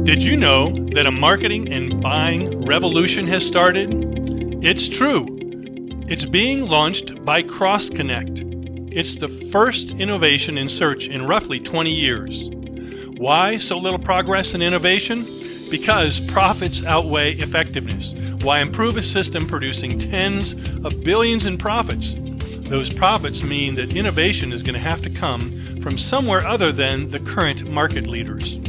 Did you know that a marketing and buying revolution has started? It's true. It's being launched by CrossConnect. It's the first innovation in search in roughly 20 years. Why so little progress and innovation? Because profits outweigh effectiveness. Why improve a system producing tens of billions in profits? Those profits mean that innovation is going to have to come from somewhere other than the current market leaders.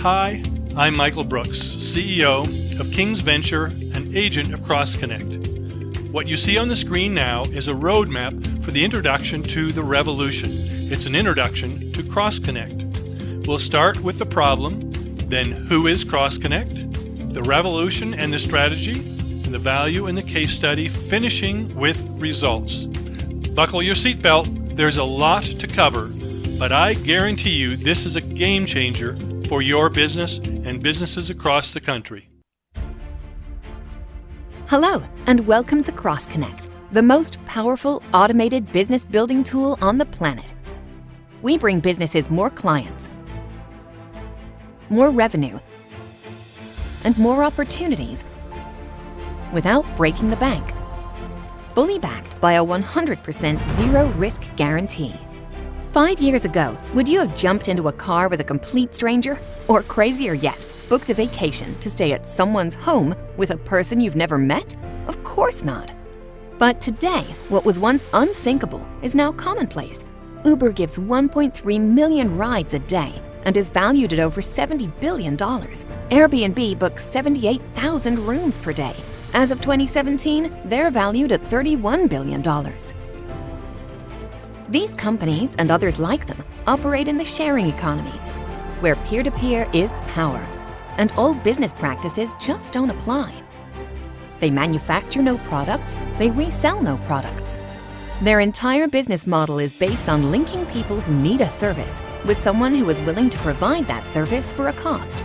Hi, I'm Michael Brooks, CEO of King's Venture and agent of CrossConnect. What you see on the screen now is a roadmap for the introduction to the revolution. It's an introduction to CrossConnect. We'll start with the problem, then who is CrossConnect, the revolution and the strategy, and the value and the case study, finishing with results. Buckle your seatbelt, there's a lot to cover, but I guarantee you this is a game changer for your business and businesses across the country. Hello, and welcome to CrossConnect, the most powerful automated business building tool on the planet. We bring businesses more clients, more revenue, and more opportunities without breaking the bank. Fully backed by a 100% zero-risk guarantee. 5 years ago, would you have jumped into a car with a complete stranger? Or crazier yet, booked a vacation to stay at someone's home with a person you've never met? Of course not. But today, what was once unthinkable is now commonplace. Uber gives 1.3 million rides a day and is valued at over $70 billion. Airbnb books 78,000 rooms per day. As of 2017, they're valued at $31 billion. These companies, and others like them, operate in the sharing economy, where peer-to-peer is power, and old business practices just don't apply. They manufacture no products, they resell no products. Their entire business model is based on linking people who need a service with someone who is willing to provide that service for a cost.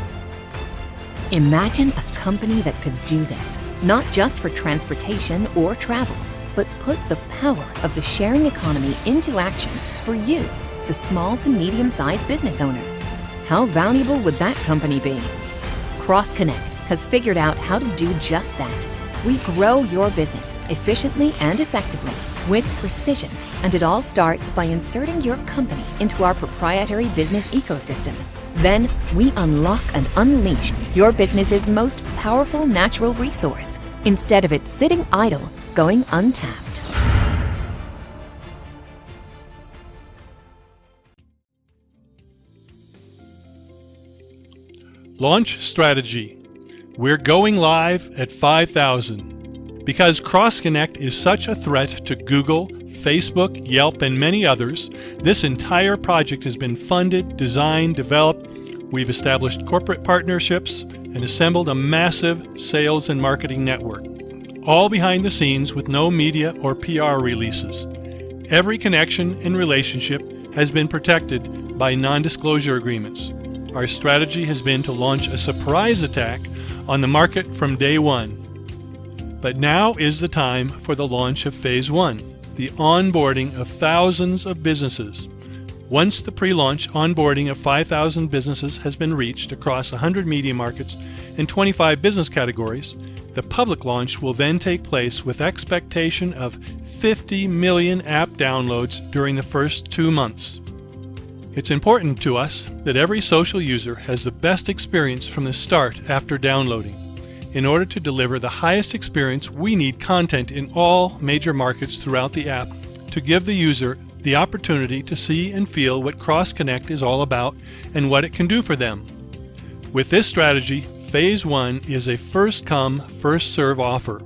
Imagine a company that could do this, not just for transportation or travel, but put the power of the sharing economy into action for you, the small to medium-sized business owner. How valuable would that company be? CrossConnect has figured out how to do just that. We grow your business efficiently and effectively with precision, and it all starts by inserting your company into our proprietary business ecosystem. Then we unlock and unleash your business's most powerful natural resource, instead of it sitting idle, going untapped. Launch strategy. We're going live at 5,000. Because CrossConnect is such a threat to Google, Facebook, Yelp, and many others, this entire project has been funded, designed, developed. We've established corporate partnerships and assembled a massive sales and marketing network, all behind the scenes with no media or PR releases. Every connection and relationship has been protected by non-disclosure agreements. Our strategy has been to launch a surprise attack on the market from day one. But now is the time for the launch of Phase 1, the onboarding of thousands of businesses. Once the pre-launch onboarding of 5,000 businesses has been reached across 100 media markets and 25 business categories, the public launch will then take place with expectation of 50 million app downloads during the first 2 months. It's important to us that every social user has the best experience from the start after downloading. In order to deliver the highest experience, we need content in all major markets throughout the app to give the user the opportunity to see and feel what CrossConnect is all about and what it can do for them. With this strategy, Phase 1 is a first-come, first-serve offer.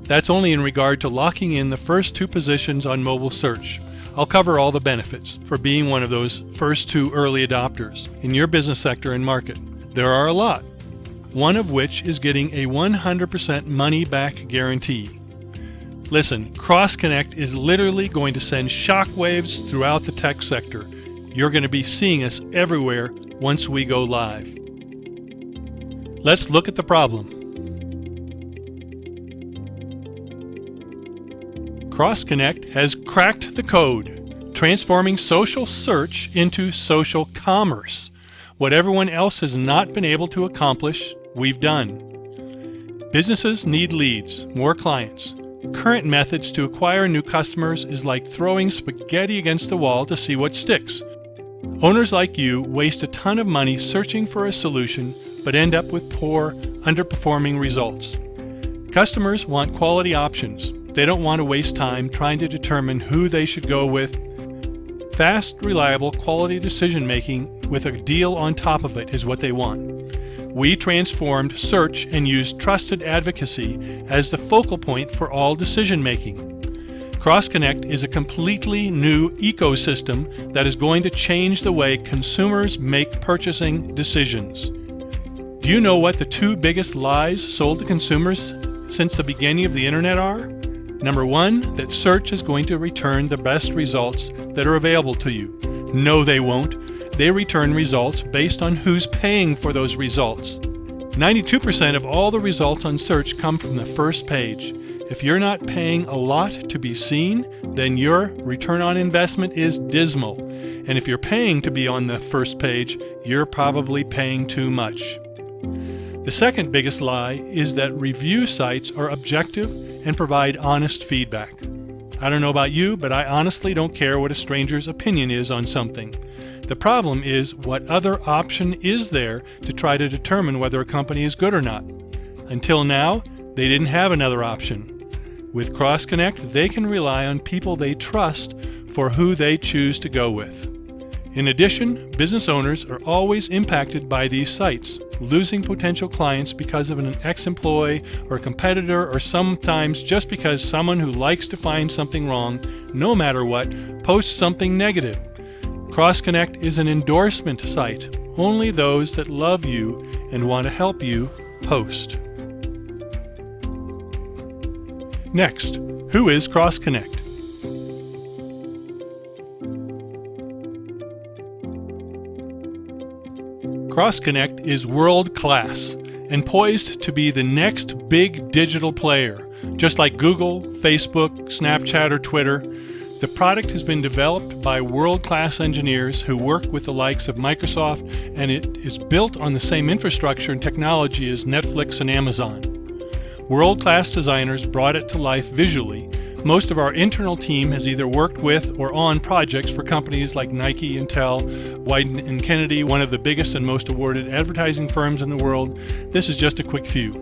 That's only in regard to locking in the first 2 positions on mobile search. I'll cover all the benefits for being one of those first 2 early adopters in your business sector and market. There are a lot, one of which is getting a 100% money-back guarantee. Listen, CrossConnect is literally going to send shockwaves throughout the tech sector. You're going to be seeing us everywhere once we go live. Let's look at the problem. CrossConnect has cracked the code, transforming social search into social commerce. What everyone else has not been able to accomplish, we've done. Businesses need leads, more clients. Current methods to acquire new customers is like throwing spaghetti against the wall to see what sticks. Owners like you waste a ton of money searching for a solution, but end up with poor, underperforming results. Customers want quality options. They don't want to waste time trying to determine who they should go with. Fast, reliable, quality decision-making with a deal on top of it is what they want. We transformed search and used trusted advocacy as the focal point for all decision-making. CrossConnect is a completely new ecosystem that is going to change the way consumers make purchasing decisions. Do you know what the two biggest lies sold to consumers since the beginning of the internet are? Number one, that search is going to return the best results that are available to you. No, they won't. They return results based on who's paying for those results. 92% of all the results on search come from the first page. If you're not paying a lot to be seen, then your return on investment is dismal. And if you're paying to be on the first page, you're probably paying too much. The second biggest lie is that review sites are objective and provide honest feedback. I don't know about you, but I honestly don't care what a stranger's opinion is on something. The problem is, what other option is there to try to determine whether a company is good or not? Until now, they didn't have another option. With CrossConnect, they can rely on people they trust for who they choose to go with. In addition, business owners are always impacted by these sites, losing potential clients because of an ex-employee or competitor, or sometimes just because someone who likes to find something wrong, no matter what, posts something negative. CrossConnect is an endorsement site. Only those that love you and want to help you post. Next, who is CrossConnect? CrossConnect is world-class and poised to be the next big digital player, just like Google, Facebook, Snapchat, or Twitter. The product has been developed by world-class engineers who work with the likes of Microsoft, and it is built on the same infrastructure and technology as Netflix and Amazon. World-class designers brought it to life visually. Most of our internal team has either worked with or on projects for companies like Nike, Intel, Wieden & Kennedy, one of the biggest and most awarded advertising firms in the world. This is just a quick few.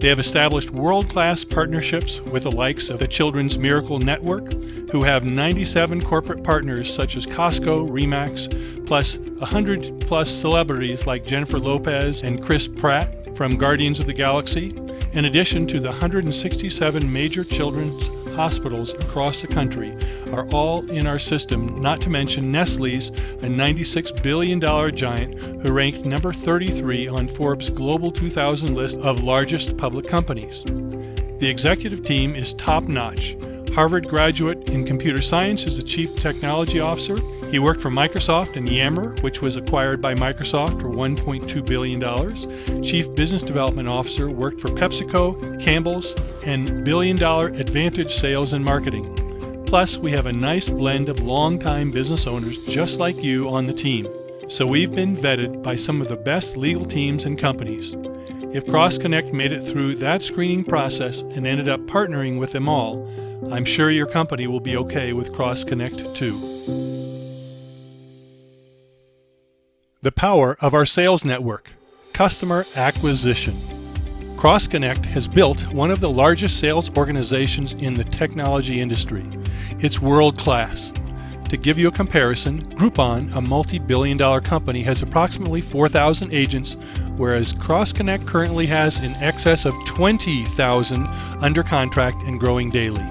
They have established world-class partnerships with the likes of the Children's Miracle Network, who have 97 corporate partners such as Costco, Remax, plus 100+ celebrities like Jennifer Lopez and Chris Pratt from Guardians of the Galaxy, in addition to the 167 major children's hospitals across the country are all in our system, not to mention Nestle's, a $96 billion giant who ranked number 33 on Forbes' Global 2000 list of largest public companies. The executive team is top-notch. Harvard graduate in computer science is the chief technology officer. He worked for Microsoft and Yammer, which was acquired by Microsoft for $1.2 billion. Chief Business Development Officer worked for PepsiCo, Campbell's, and billion-dollar Advantage Sales and Marketing. Plus, we have a nice blend of long-time business owners just like you on the team. So we've been vetted by some of the best legal teams and companies. If CrossConnect made it through that screening process and ended up partnering with them all, I'm sure your company will be okay with CrossConnect too. The power of our sales network, customer acquisition. CrossConnect has built one of the largest sales organizations in the technology industry. It's world-class. To give you a comparison, Groupon, a multi-billion-dollar company, has approximately 4,000 agents, whereas CrossConnect currently has in excess of 20,000 under contract and growing daily.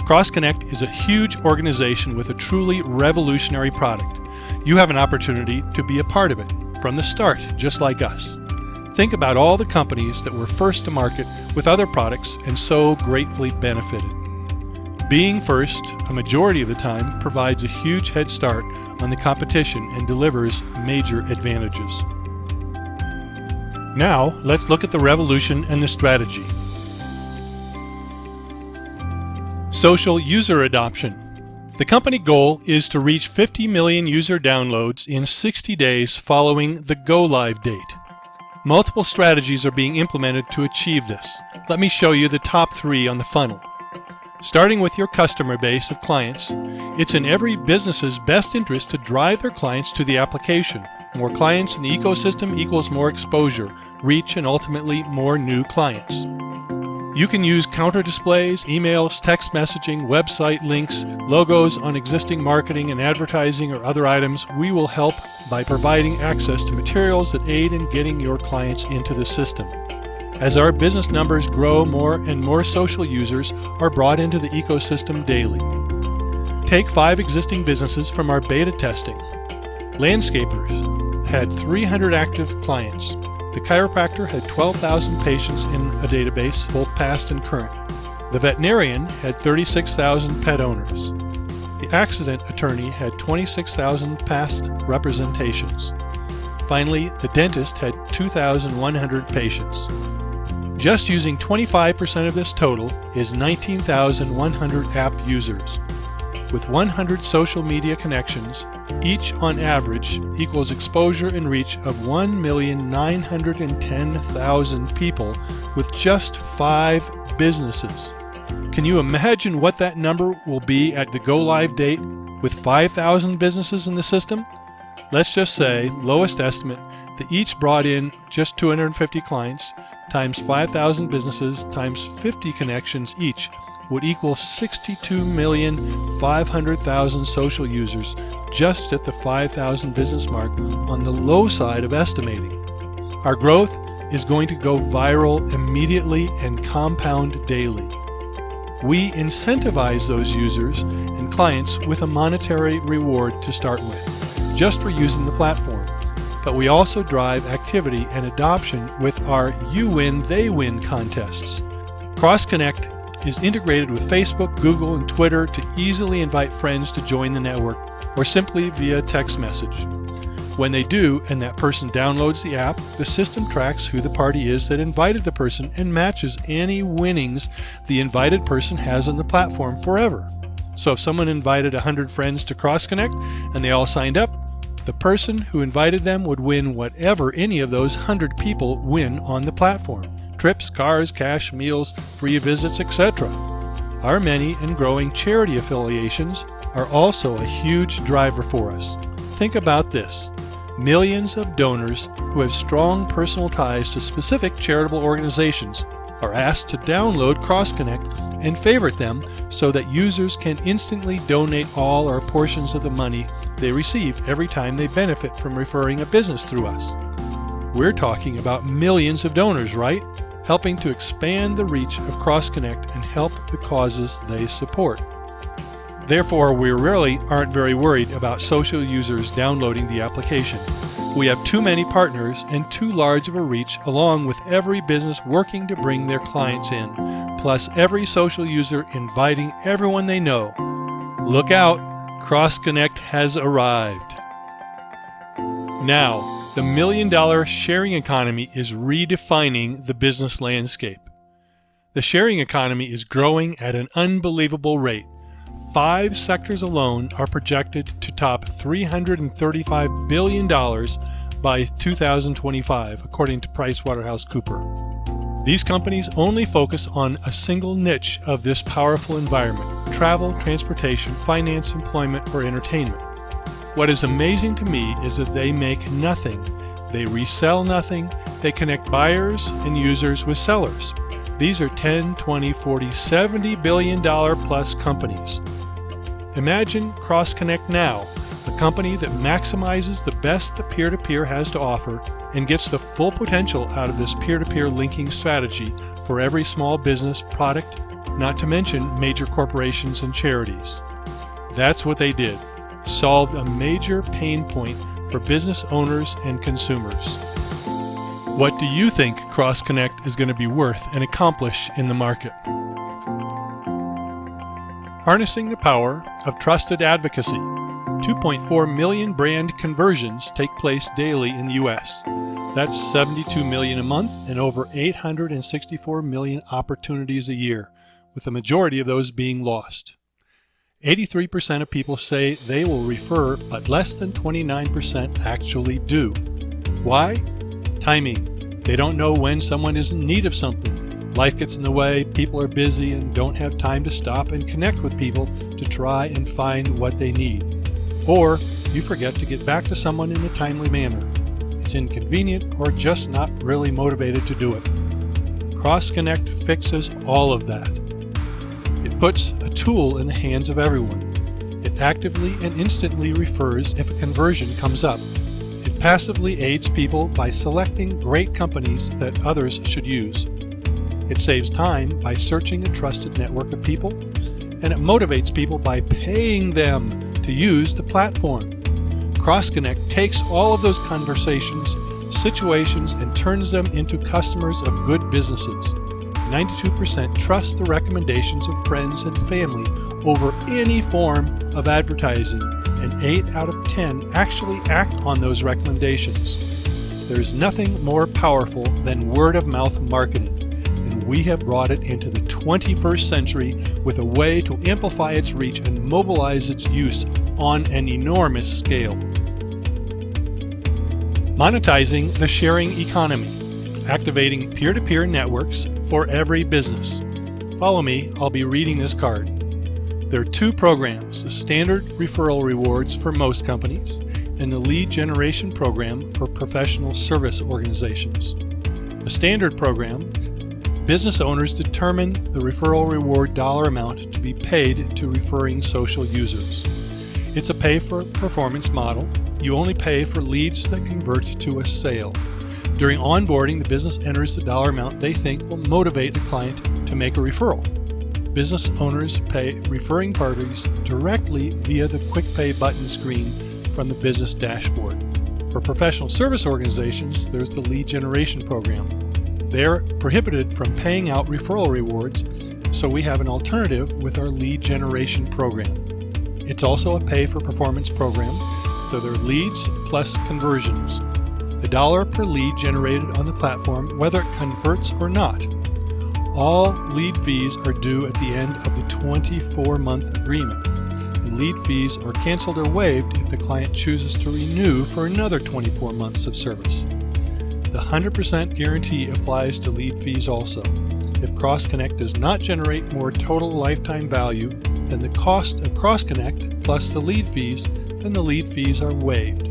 CrossConnect is a huge organization with a truly revolutionary product. You have an opportunity to be a part of it from the start, just like us. Think about all the companies that were first to market with other products and so gratefully benefited. Being first, a majority of the time, provides a huge head start on the competition and delivers major advantages. Now, let's look at the revolution and the strategy. Social user adoption. The company goal is to reach 50 million user downloads in 60 days following the go-live date. Multiple strategies are being implemented to achieve this. Let me show you the top 3 on the funnel. Starting with your customer base of clients, it's in every business's best interest to drive their clients to the application. More clients in the ecosystem equals more exposure, reach, and ultimately more new clients. You can use counter displays, emails, text messaging, website links, logos on existing marketing and advertising or other items. We will help by providing access to materials that aid in getting your clients into the system. As our business numbers grow, more and more social users are brought into the ecosystem daily. Take 5 existing businesses from our beta testing. Landscapers had 300 active clients. The chiropractor had 12,000 patients in a database, both past and current. The veterinarian had 36,000 pet owners. The accident attorney had 26,000 past representations. Finally, the dentist had 2,100 patients. Just using 25% of this total is 19,100 app users. With 100 social media connections, each on average equals exposure and reach of 1,910,000 people with just 5 businesses. Can you imagine what that number will be at the go-live date with 5,000 businesses in the system? Let's just say, lowest estimate, that each brought in just 250 clients times 5,000 businesses times 50 connections each would equal 62,500,000 social users just at the 5,000 business mark on the low side of estimating. Our growth is going to go viral immediately and compound daily. We incentivize those users and clients with a monetary reward to start with, just for using the platform. But we also drive activity and adoption with our You Win, They Win contests. CrossConnect is integrated with Facebook, Google, and Twitter to easily invite friends to join the network, or simply via text message. When they do, and that person downloads the app, the system tracks who the party is that invited the person and matches any winnings the invited person has on the platform forever. So if someone invited 100 friends to CrossConnect and they all signed up, the person who invited them would win whatever any of those 100 people win on the platform. Trips, cars, cash, meals, free visits, etc. Our many and growing charity affiliations are also a huge driver for us. Think about this. Millions of donors who have strong personal ties to specific charitable organizations are asked to download CrossConnect and favorite them so that users can instantly donate all or portions of the money they receive every time they benefit from referring a business through us. We're talking about millions of donors, right? Helping to expand the reach of CrossConnect and help the causes they support. Therefore, we really aren't very worried about social users downloading the application. We have too many partners and too large of a reach, along with every business working to bring their clients in, plus every social user inviting everyone they know. Look out, CrossConnect has arrived. Now, the $1 million sharing economy is redefining the business landscape. The sharing economy is growing at an unbelievable rate. 5 sectors alone are projected to top $335 billion by 2025, according to PricewaterhouseCoopers. These companies only focus on a single niche of this powerful environment: travel, transportation, finance, employment, or entertainment. What is amazing to me is that they make nothing. They resell nothing. They connect buyers and users with sellers. These are 10, 20, 40, $70 billion plus companies. Imagine CrossConnect Now, a company that maximizes the best that peer-to-peer has to offer and gets the full potential out of this peer-to-peer linking strategy for every small business product, not to mention major corporations and charities. That's what they did. Solved a major pain point for business owners and consumers. What do you think CrossConnect is going to be worth and accomplish in the market? Harnessing the power of trusted advocacy. 2.4 million brand conversions take place daily in the U.S. That's 72 million a month and over 864 million opportunities a year, with the majority of those being lost. 83% of people say they will refer, but less than 29% actually do. Why? Timing. They don't know when someone is in need of something. Life gets in the way, people are busy and don't have time to stop and connect with people to try and find what they need. Or you forget to get back to someone in a timely manner. It's inconvenient or just not really motivated to do it. CrossConnect fixes all of that. It puts a tool in the hands of everyone. It actively and instantly refers if a conversion comes up. It passively aids people by selecting great companies that others should use. It saves time by searching a trusted network of people, and it motivates people by paying them to use the platform. CrossConnect takes all of those conversations, situations, and turns them into customers of good businesses. 92% trust the recommendations of friends and family over any form of advertising, and 8 out of 10 actually act on those recommendations. There's nothing more powerful than word-of-mouth marketing, and we have brought it into the 21st century with a way to amplify its reach and mobilize its use on an enormous scale. Monetizing the sharing economy, activating peer-to-peer networks for every business. Follow me, I'll be reading this card. There are 2 programs, the standard referral rewards for most companies and the lead generation program for professional service organizations. The standard program, business owners determine the referral reward dollar amount to be paid to referring social users. It's a pay-for-performance model. You only pay for leads that convert to a sale. During onboarding, the business enters the dollar amount they think will motivate the client to make a referral. Business owners pay referring parties directly via the Quick Pay button screen from the business dashboard. For professional service organizations, there's the lead generation program. They're prohibited from paying out referral rewards, so we have an alternative with our lead generation program. It's also a pay-for-performance program, so there are leads plus conversions. The dollar per lead generated on the platform, whether it converts or not. All lead fees are due at the end of the 24-month agreement, and lead fees are canceled or waived if the client chooses to renew for another 24 months of service. The 100% guarantee applies to lead fees also. If CrossConnect does not generate more total lifetime value than the cost of CrossConnect plus the lead fees, then the lead fees are waived.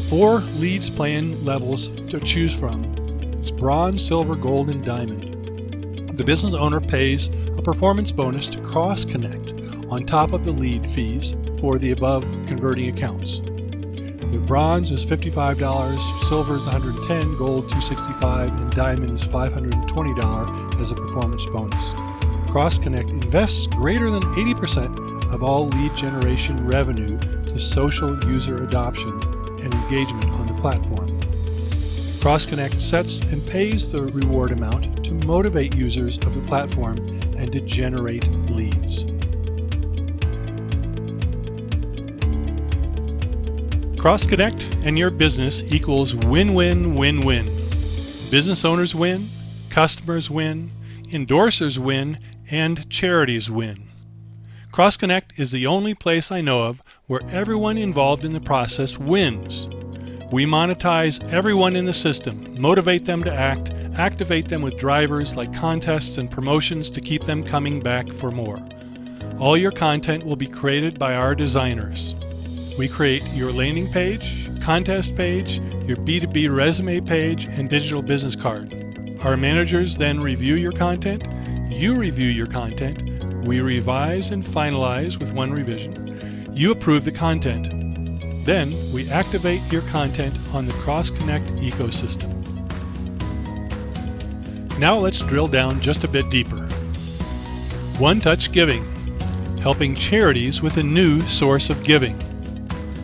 4 leads plan levels to choose from. It's bronze, silver, gold, and diamond. The business owner pays a performance bonus to CrossConnect on top of the lead fees for the above converting accounts. The bronze is $55, silver is $110, gold $265, and diamond is $520 as a performance bonus. CrossConnect invests greater than 80% of all lead generation revenue to social user adoption and engagement on the platform. CrossConnect sets and pays the reward amount to motivate users of the platform and to generate leads. CrossConnect and your business equals win-win-win-win. Business owners win, customers win, endorsers win, and charities win. CrossConnect is the only place I know of where everyone involved in the process wins. We monetize everyone in the system, motivate them to act, activate them with drivers like contests and promotions to keep them coming back for more. All your content will be created by our designers. We create your landing page, contest page, your B2B resume page, and digital business card. Our managers then review your content, you review your content, we revise and finalize with one revision. You approve the content. Then we activate your content on the CrossConnect ecosystem. Now let's drill down just a bit deeper. One-touch giving, helping charities with a new source of giving.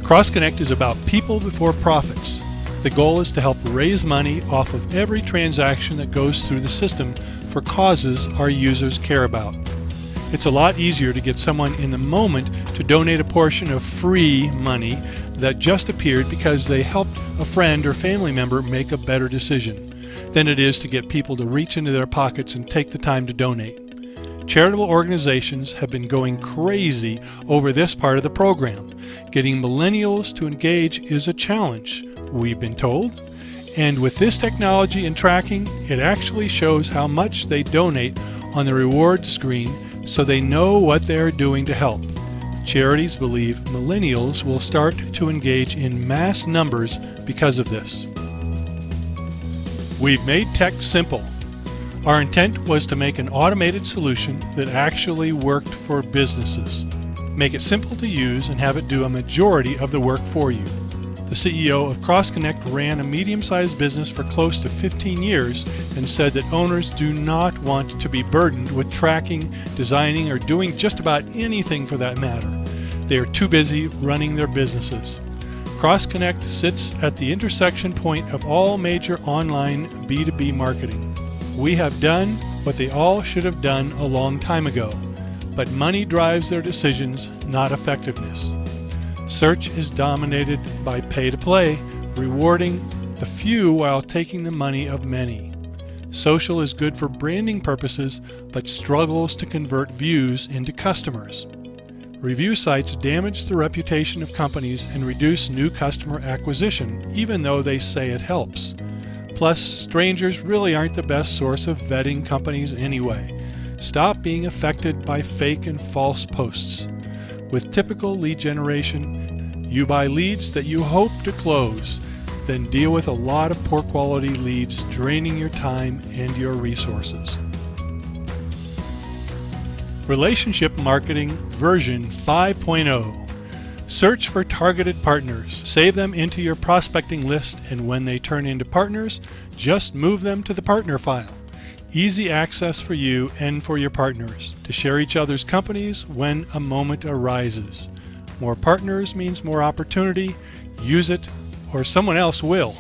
CrossConnect is about people before profits. The goal is to help raise money off of every transaction that goes through the system for causes our users care about. It's a lot easier to get someone in the moment to donate a portion of free money that just appeared because they helped a friend or family member make a better decision than it is to get people to reach into their pockets and take the time to donate. Charitable organizations have been going crazy over this part of the program. Getting millennials to engage is a challenge, we've been told. And with this technology and tracking, it actually shows how much they donate on the reward screen so they know what they're doing to help. Charities believe millennials will start to engage in mass numbers because of this. We've made tech simple. Our intent was to make an automated solution that actually worked for businesses. Make it simple to use and have it do a majority of the work for you. The CEO of CrossConnect ran a medium-sized business for close to 15 years and said that owners do not want to be burdened with tracking, designing, or doing just about anything for that matter. They are too busy running their businesses. CrossConnect sits at the intersection point of all major online B2B marketing. We have done what they all should have done a long time ago, but money drives their decisions, not effectiveness. Search is dominated by pay-to-play, rewarding the few while taking the money of many. Social is good for branding purposes, but struggles to convert views into customers. Review sites damage the reputation of companies and reduce new customer acquisition, even though they say it helps. Plus, strangers really aren't the best source of vetting companies anyway. Stop being affected by fake and false posts. With typical lead generation, you buy leads that you hope to close, then deal with a lot of poor quality leads draining your time and your resources. Relationship Marketing version 5.0. Search for targeted partners. Save them into your prospecting list, and when they turn into partners, just move them to the partner file. Easy access for you and for your partners to share each other's companies when a moment arises. More partners means more opportunity. Use it, or someone else will.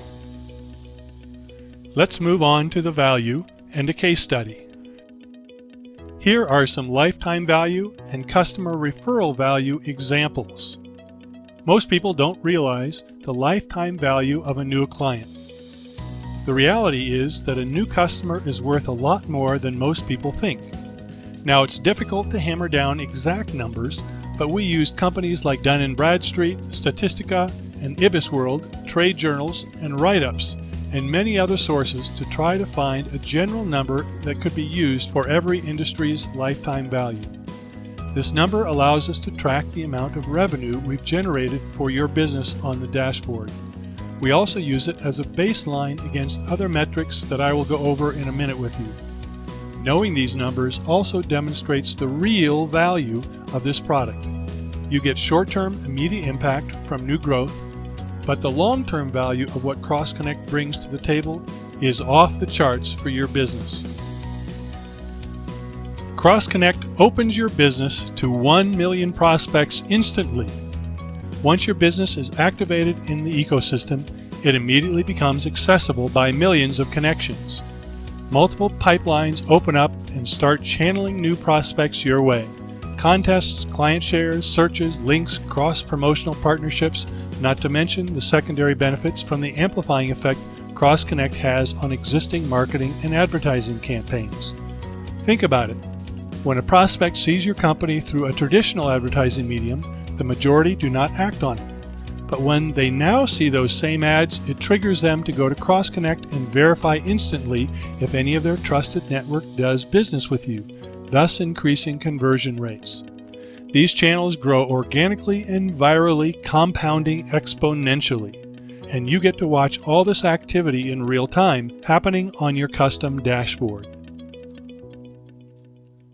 Let's move on to the value and a case study. Here are some lifetime value and customer referral value examples. Most people don't realize the lifetime value of a new client. The reality is that a new customer is worth a lot more than most people think. Now, it's difficult to hammer down exact numbers, but we used companies like Dun & Bradstreet, Statistica, and IBISWorld, trade journals, and write-ups, and many other sources to try to find a general number that could be used for every industry's lifetime value. This number allows us to track the amount of revenue we've generated for your business on the dashboard. We also use it as a baseline against other metrics that I will go over in a minute with you. Knowing these numbers also demonstrates the real value of this product. You get short-term immediate impact from new growth, but the long-term value of what CrossConnect brings to the table is off the charts for your business. CrossConnect opens your business to 1 million prospects instantly. Once your business is activated in the ecosystem, it immediately becomes accessible by millions of connections. Multiple pipelines open up and start channeling new prospects your way. Contests, client shares, searches, links, cross-promotional partnerships, not to mention the secondary benefits from the amplifying effect CrossConnect has on existing marketing and advertising campaigns. Think about it. When a prospect sees your company through a traditional advertising medium, the majority do not act on it. But when they now see those same ads, it triggers them to go to CrossConnect and verify instantly if any of their trusted network does business with you, thus increasing conversion rates. These channels grow organically and virally, compounding exponentially. And you get to watch all this activity in real time happening on your custom dashboard.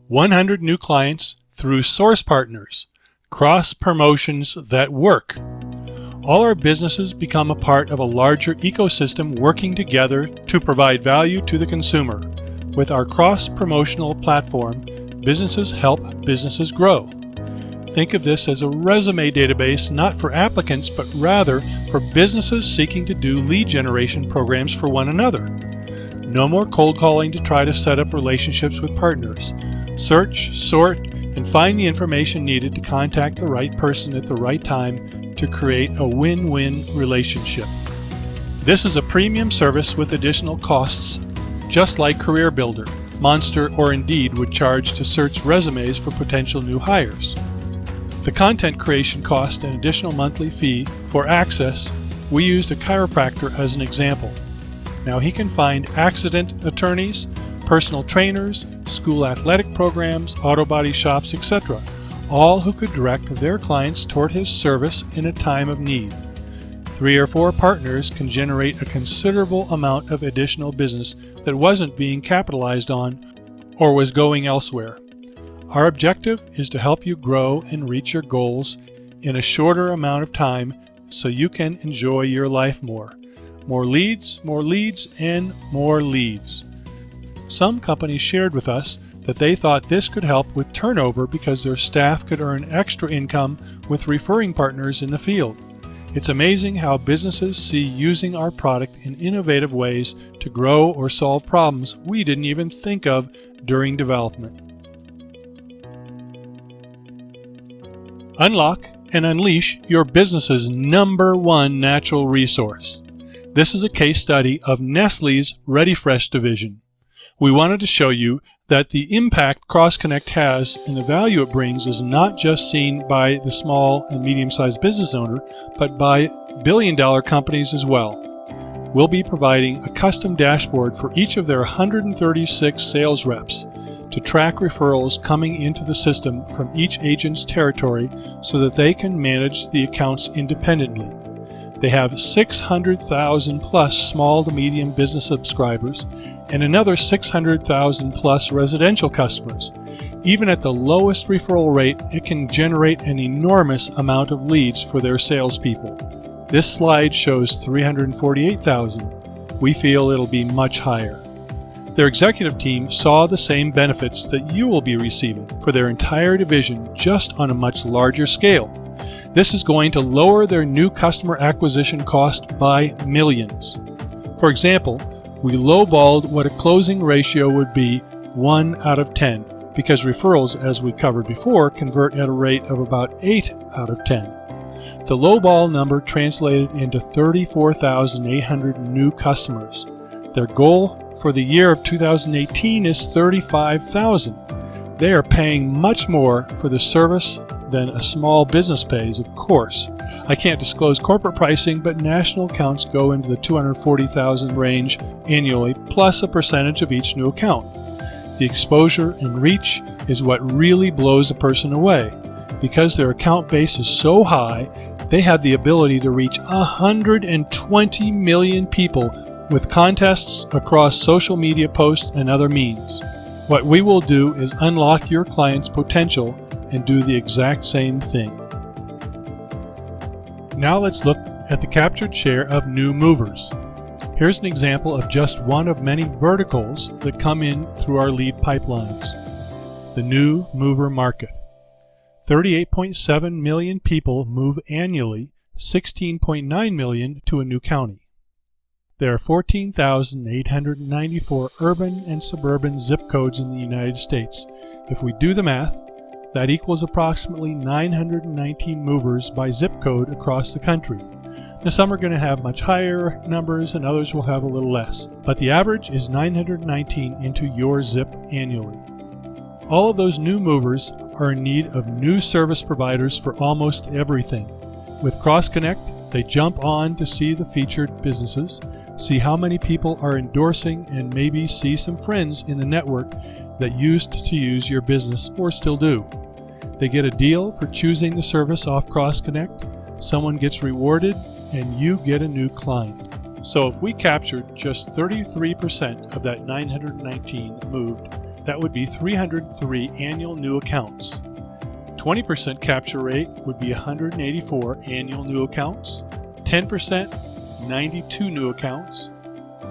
100 new clients through source partners, cross promotions that work. All our businesses become a part of a larger ecosystem working together to provide value to the consumer. With our cross-promotional platform, businesses help businesses grow. Think of this as a resume database not for applicants, but rather for businesses seeking to do lead generation programs for one another. No more cold calling to try to set up relationships with partners. Search, sort, and find the information needed to contact the right person at the right time to create a win-win relationship. This is a premium service with additional costs, just like Career Builder. Monster, or Indeed would charge to search resumes for potential new hires. The content creation cost an additional monthly fee. For access, we used a chiropractor as an example. Now he can find accident attorneys, personal trainers, school athletic programs, auto body shops, etc., all who could direct their clients toward his service in a time of need. 3 or 4 partners can generate a considerable amount of additional business that wasn't being capitalized on or was going elsewhere. Our objective is to help you grow and reach your goals in a shorter amount of time so you can enjoy your life more. More leads, and more leads. Some companies shared with us that they thought this could help with turnover because their staff could earn extra income with referring partners in the field. It's amazing how businesses see using our product in innovative ways to grow or solve problems we didn't even think of during development. Unlock and unleash your business's #1 natural resource. This is a case study of Nestle's Ready Fresh division. We wanted to show you that the impact CrossConnect has and the value it brings is not just seen by the small and medium-sized business owner, but by billion-dollar companies as well. We'll be providing a custom dashboard for each of their 136 sales reps to track referrals coming into the system from each agent's territory so that they can manage the accounts independently. They have 600,000 plus small to medium business subscribers and another 600,000 plus residential customers. Even at the lowest referral rate, it can generate an enormous amount of leads for their salespeople. This slide shows 348,000. We feel it'll be much higher. Their executive team saw the same benefits that you will be receiving for their entire division, just on a much larger scale. This is going to lower their new customer acquisition cost by millions. For example, we lowballed what a closing ratio would be 1 out of 10, because referrals, as we covered before, convert at a rate of about 8 out of 10. The lowball number translated into 34,800 new customers. Their goal for the year of 2018 is 35,000. They are paying much more for the service than a small business pays, of course. I can't disclose corporate pricing, but national accounts go into the 240,000 range annually, plus a percentage of each new account. The exposure and reach is what really blows a person away. Because their account base is so high, they have the ability to reach 120 million people with contests across social media posts and other means. What we will do is unlock your client's potential and do the exact same thing. Now let's look at the captured share of new movers. Here's an example of just one of many verticals that come in through our lead pipelines. The new mover market. 38.7 million people move annually, 16.9 million to a new county. There are 14,894 urban and suburban zip codes in the United States. If we do the math, that equals approximately 919 movers by zip code across the country. Now, some are going to have much higher numbers and others will have a little less, but the average is 919 into your zip annually. All of those new movers are in need of new service providers for almost everything. With CrossConnect, they jump on to see the featured businesses, see how many people are endorsing, and maybe see some friends in the network that used to use your business or still do. They get a deal for choosing the service off CrossConnect, someone gets rewarded, and you get a new client. So if we captured just 33% of that 919 moved, that would be 303 annual new accounts. 20% capture rate would be 184 annual new accounts. 10%, 92 new accounts.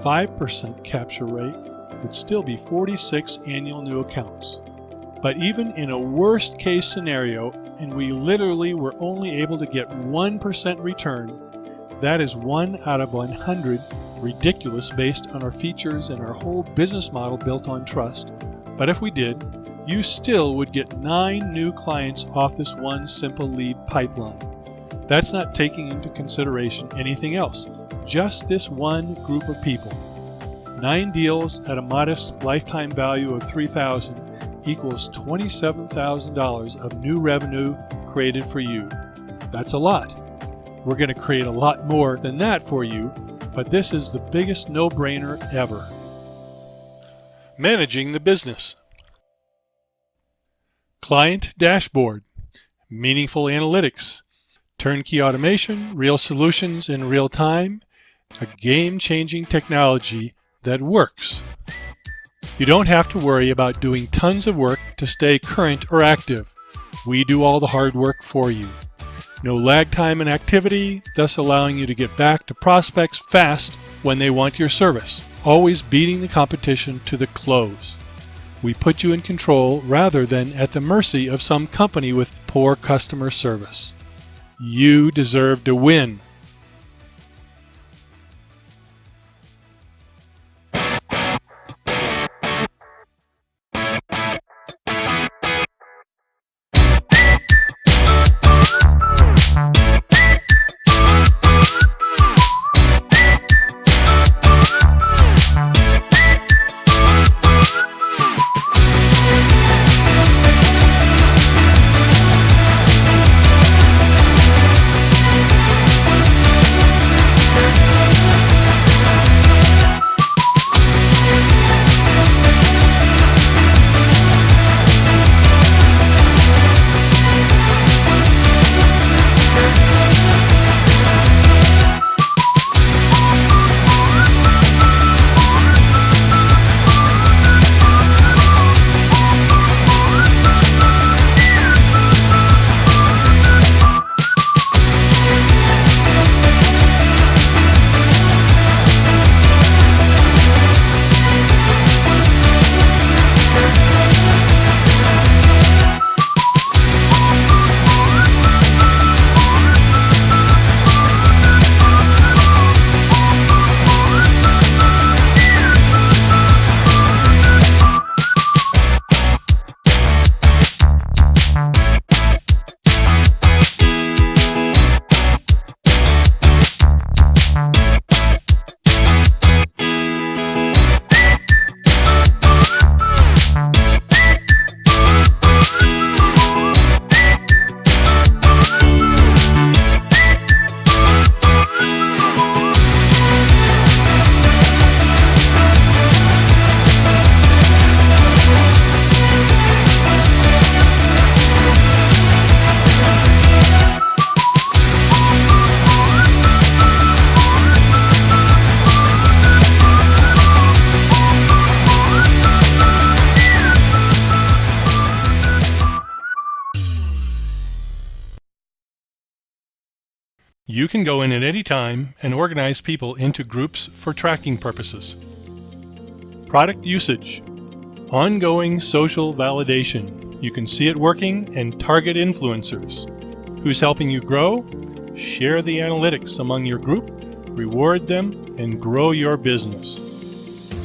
5% capture rate would still be 46 annual new accounts. But even in a worst case scenario, and we literally were only able to get 1% return, that is 1 out of 100, ridiculous based on our features and our whole business model built on trust. But if we did, you still would get 9 new clients off this one simple lead pipeline. That's not taking into consideration anything else, just this one group of people. 9 deals at a modest lifetime value of $3,000 equals $27,000 of new revenue created for you. That's a lot. We're going to create a lot more than that for you, but this is the biggest no-brainer ever. Managing the business. Client dashboard, meaningful analytics, turnkey automation, real solutions in real time, a game-changing technology that works. You don't have to worry about doing tons of work to stay current or active. We do all the hard work for you. No lag time in activity, thus allowing you to get back to prospects fast when they want your service, always beating the competition to the close. We put you in control rather than at the mercy of some company with poor customer service. You deserve to win. You can go in at any time and organize people into groups for tracking purposes. Product usage. Ongoing social validation. You can see it working and target influencers. Who's helping you grow? Share the analytics among your group, reward them, and grow your business.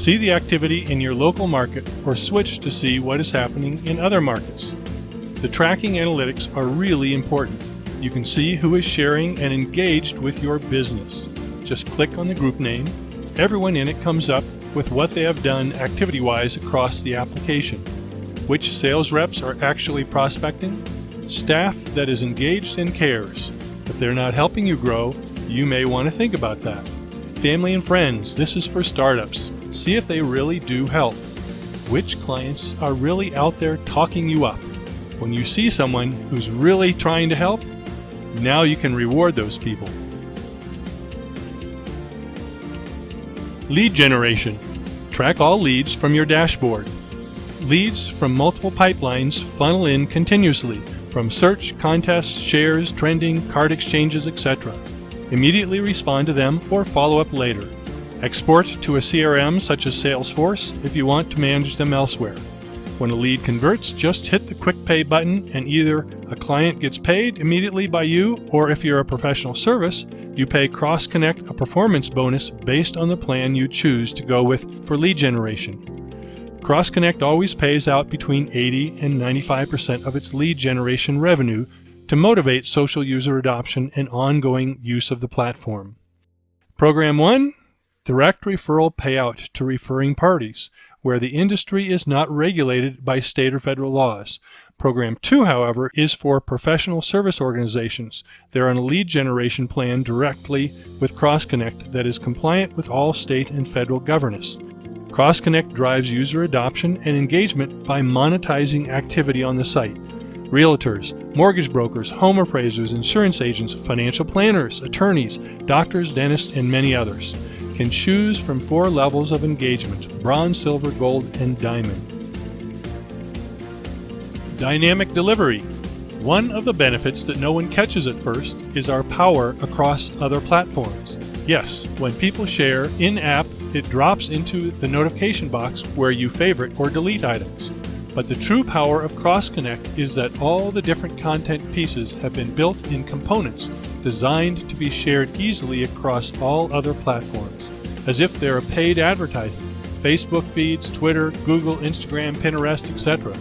See the activity in your local market or switch to see what is happening in other markets. The tracking analytics are really important. You can see who is sharing and engaged with your business. Just click on the group name. Everyone in it comes up with what they have done activity-wise across the application. Which sales reps are actually prospecting? Staff that is engaged and cares. If they're not helping you grow, you may want to think about that. Family and friends, this is for startups. See if they really do help. Which clients are really out there talking you up? When you see someone who's really trying to help, now you can reward those people. Lead generation. Track all leads from your dashboard. Leads from multiple pipelines funnel in continuously from search, contests, shares, trending, card exchanges, etc. Immediately respond to them or follow up later. Export to a CRM such as Salesforce if you want to manage them elsewhere. When a lead converts, just hit the Quick Pay button and either a client gets paid immediately by you, or if you're a professional service, you pay CrossConnect a performance bonus based on the plan you choose to go with for lead generation. CrossConnect always pays out between 80 and 95% of its lead generation revenue to motivate social user adoption and ongoing use of the platform. Program 1, direct referral payout to referring parties, where the industry is not regulated by state or federal laws. Program 2, however, is for professional service organizations. They're on a lead generation plan directly with CrossConnect that is compliant with all state and federal governance. CrossConnect drives user adoption and engagement by monetizing activity on the site. Realtors, mortgage brokers, home appraisers, insurance agents, financial planners, attorneys, doctors, dentists, and many others can choose from 4 levels of engagement: bronze, silver, gold, and diamond. Dynamic delivery. One of the benefits that no one catches at first is our power across other platforms. Yes, when people share in-app, it drops into the notification box where you favorite or delete items. But the true power of CrossConnect is that all the different content pieces have been built in components designed to be shared easily across all other platforms, as if they're a paid advertising: Facebook feeds, Twitter, Google, Instagram, Pinterest, etc.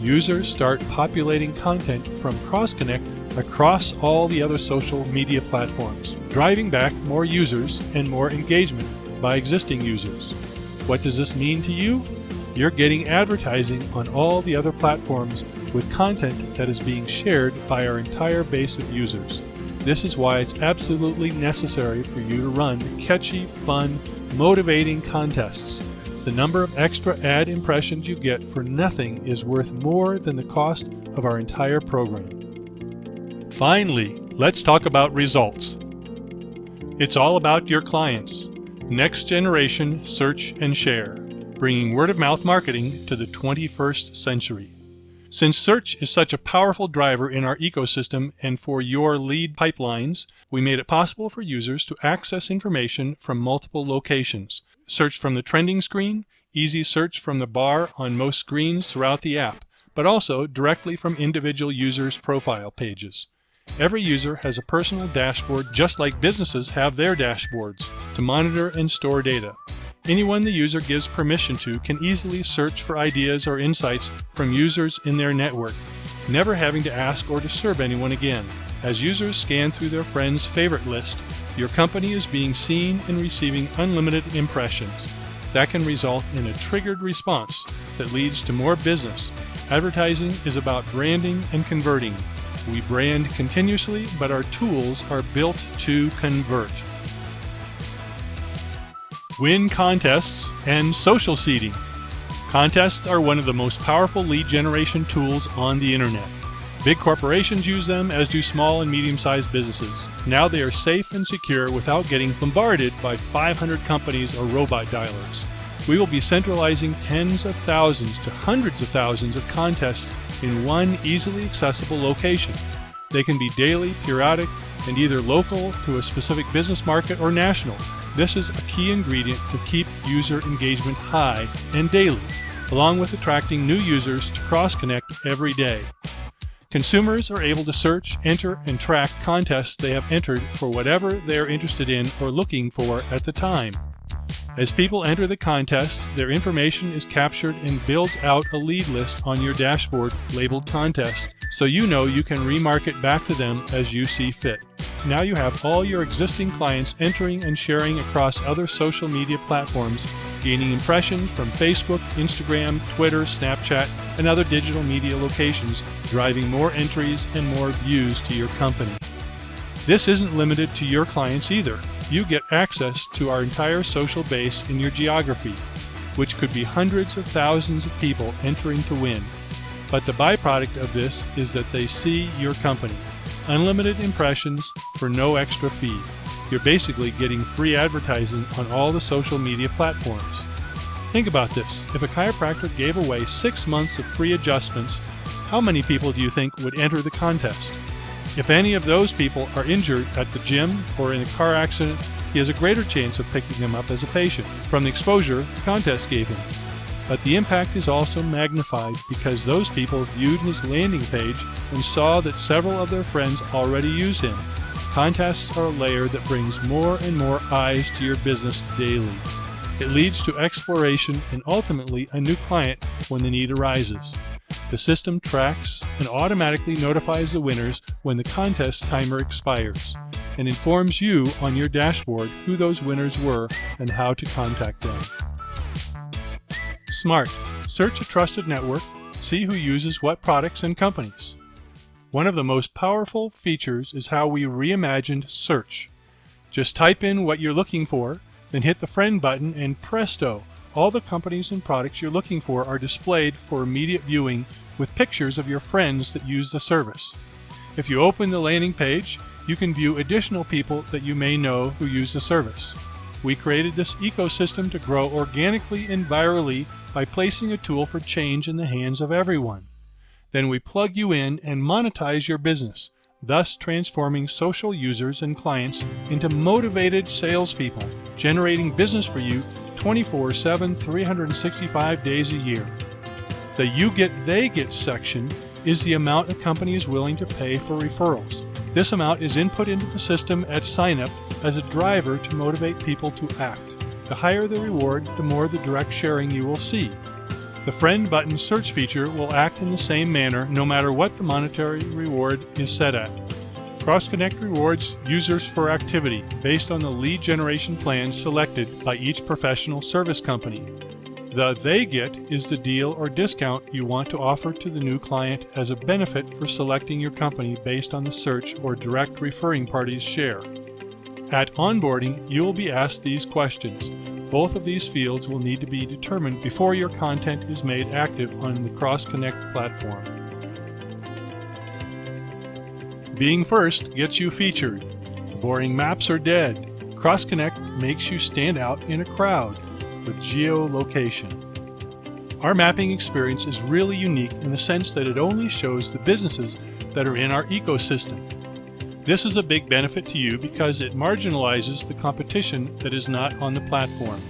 Users start populating content from CrossConnect across all the other social media platforms, driving back more users and more engagement by existing users. What does this mean to you? You're getting advertising on all the other platforms with content that is being shared by our entire base of users. This is why it's absolutely necessary for you to run catchy, fun, motivating contests. The number of extra ad impressions you get for nothing is worth more than the cost of our entire program. Finally, let's talk about results. It's all about your clients. Next generation search and share, bringing word-of-mouth marketing to the 21st century. Since search is such a powerful driver in our ecosystem and for your lead pipelines, we made it possible for users to access information from multiple locations. Search from the trending screen, easy search from the bar on most screens throughout the app, but also directly from individual users' profile pages. Every user has a personal dashboard just like businesses have their dashboards to monitor and store data. Anyone the user gives permission to can easily search for ideas or insights from users in their network, never having to ask or disturb anyone again. As users scan through their friends' favorite list, your company is being seen and receiving unlimited impressions. That can result in a triggered response that leads to more business. Advertising is about branding and converting. We brand continuously, but our tools are built to convert. Win contests and social seeding. Contests are one of the most powerful lead generation tools on the internet. Big corporations use them, as do small and medium-sized businesses. Now they are safe and secure without getting bombarded by 500 companies or robot dialers. We will be centralizing tens of thousands to hundreds of thousands of contests in one easily accessible location. They can be daily, periodic, and either local to a specific business market or national. This is a key ingredient to keep user engagement high and daily, along with attracting new users to CrossConnect every day. Consumers are able to search, enter, and track contests they have entered for whatever they are interested in or looking for at the time. As people enter the contest, their information is captured and builds out a lead list on your dashboard labeled contest, so you know you can remarket back to them as you see fit. Now you have all your existing clients entering and sharing across other social media platforms, gaining impressions from Facebook, Instagram, Twitter, Snapchat, and other digital media locations, driving more entries and more views to your company. This isn't limited to your clients either. You get access to our entire social base in your geography, which could be hundreds of thousands of people entering to win. But the byproduct of this is that they see your company. Unlimited impressions for no extra fee. You're basically getting free advertising on all the social media platforms. Think about this. If a chiropractor gave away 6 months of free adjustments, how many people do you think would enter the contest? If any of those people are injured at the gym or in a car accident, he has a greater chance of picking them up as a patient from the exposure the contest gave him. But the impact is also magnified because those people viewed his landing page and saw that several of their friends already use him. Contests are a layer that brings more and more eyes to your business daily. It leads to exploration and ultimately a new client when the need arises. The system tracks and automatically notifies the winners when the contest timer expires. and informs you on your dashboard who those winners were and how to contact them. Smart. Search a trusted network, see who uses what products and companies. One of the most powerful features is how we reimagined search. Just type in what you're looking for, then hit the friend button, and presto, all the companies and products you're looking for are displayed for immediate viewing with pictures of your friends that use the service. If you open the landing page, you can view additional people that you may know who use the service. We created this ecosystem to grow organically and virally by placing a tool for change in the hands of everyone. Then we plug you in and monetize your business, thus transforming social users and clients into motivated salespeople, generating business for you 24/7, 365 days a year. The You Get, They Get section is the amount a company is willing to pay for referrals. This amount is input into the system at sign-up as a driver to motivate people to act. The higher the reward, the more the direct sharing you will see. The friend button search feature will act in the same manner no matter what the monetary reward is set at. CrossConnect rewards users for activity based on the lead generation plans selected by each professional service company. The They Get is the deal or discount you want to offer to the new client as a benefit for selecting your company based on the search or direct referring parties share. At onboarding, you will be asked these questions. Both of these fields will need to be determined before your content is made active on the CrossConnect platform. Being first gets you featured. Boring maps are dead. CrossConnect makes you stand out in a crowd with geolocation. Our mapping experience is really unique in the sense that it only shows the businesses that are in our ecosystem. This is a big benefit to you because it marginalizes the competition that is not on the platform.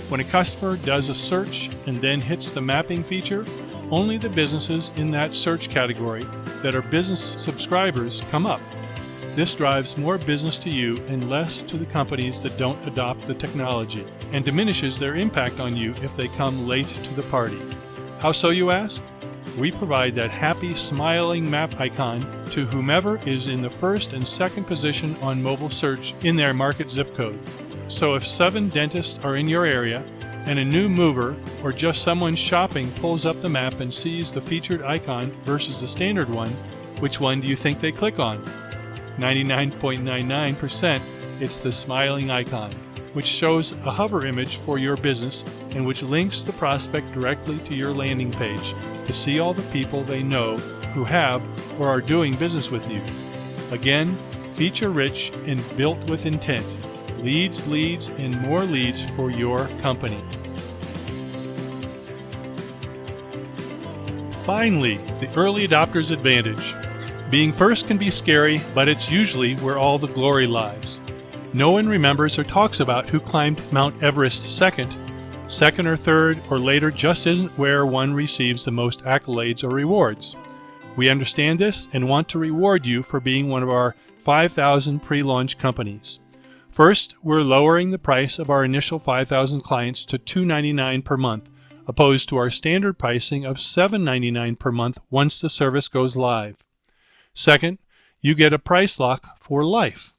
When a customer does a search and then hits the mapping feature, only the businesses in that search category that are business subscribers come up. This drives more business to you and less to the companies that don't adopt the technology, and diminishes their impact on you if they come late to the party. How so, you ask? We provide that happy, smiling map icon to whomever is in the first and second position on mobile search in their market zip code. So if 7 dentists are in your area, and a new mover or just someone shopping pulls up the map and sees the featured icon versus the standard one, which one do you think they click on? 99.99%, it's the smiling icon, which shows a hover image for your business and which links the prospect directly to your landing page to see all the people they know who have or are doing business with you. Again, feature-rich and built with intent. Leads, leads, and more leads for your company. Finally, the early adopter's advantage. Being first can be scary, but it's usually where all the glory lies. No one remembers or talks about who climbed Mount Everest second. Second or third or later just isn't where one receives the most accolades or rewards. We understand this and want to reward you for being one of our 5,000 pre-launch companies. First, we're lowering the price of our initial 5,000 clients to $2.99 per month, opposed to our standard pricing of $7.99 per month once the service goes live. Second, you get a price lock for life.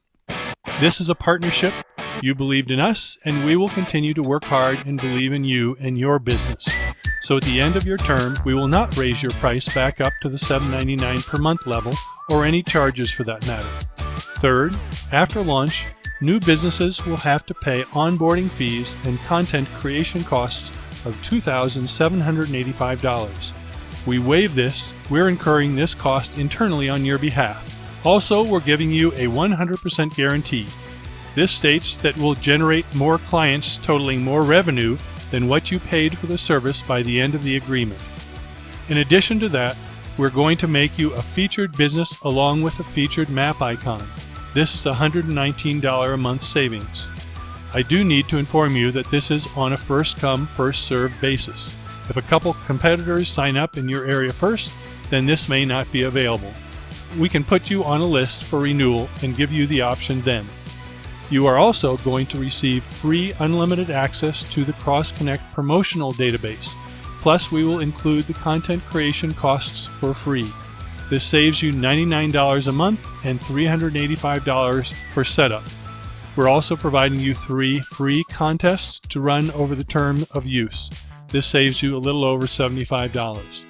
This is a partnership. You believed in us, and we will continue to work hard and believe in you and your business. So at the end of your term, we will not raise your price back up to the $7.99 per month level, or any charges for that matter. Third, after launch, new businesses will have to pay onboarding fees and content creation costs of $2,785. We waive this. We're incurring this cost internally on your behalf. Also, we're giving you a 100% guarantee. This states that we'll generate more clients totaling more revenue than what you paid for the service by the end of the agreement. In addition to that, we're going to make you a featured business along with a featured map icon. This is $119 a month savings. I do need to inform you that this is on a first-come, first-served basis. If a couple competitors sign up in your area first, then this may not be available. We can put you on a list for renewal and give you the option then. You are also going to receive free unlimited access to the CrossConnect promotional database. Plus, we will include the content creation costs for free. This saves you $99 a month and $385 for setup. We're also providing you 3 free contests to run over the term of use. This saves you a little over $75.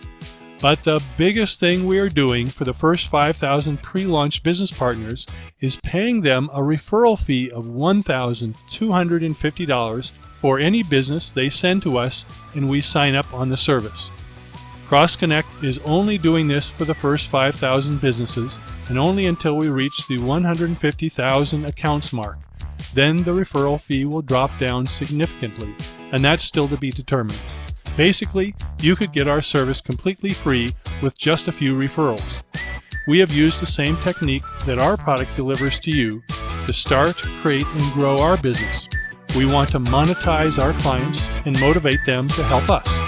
But the biggest thing we are doing for the first 5,000 pre-launch business partners is paying them a referral fee of $1,250 for any business they send to us and we sign up on the service. CrossConnect is only doing this for the first 5,000 businesses and only until we reach the 150,000 accounts mark. Then the referral fee will drop down significantly, and that's still to be determined. Basically, you could get our service completely free with just a few referrals. We have used the same technique that our product delivers to you to start, create, and grow our business. We want to monetize our clients and motivate them to help us.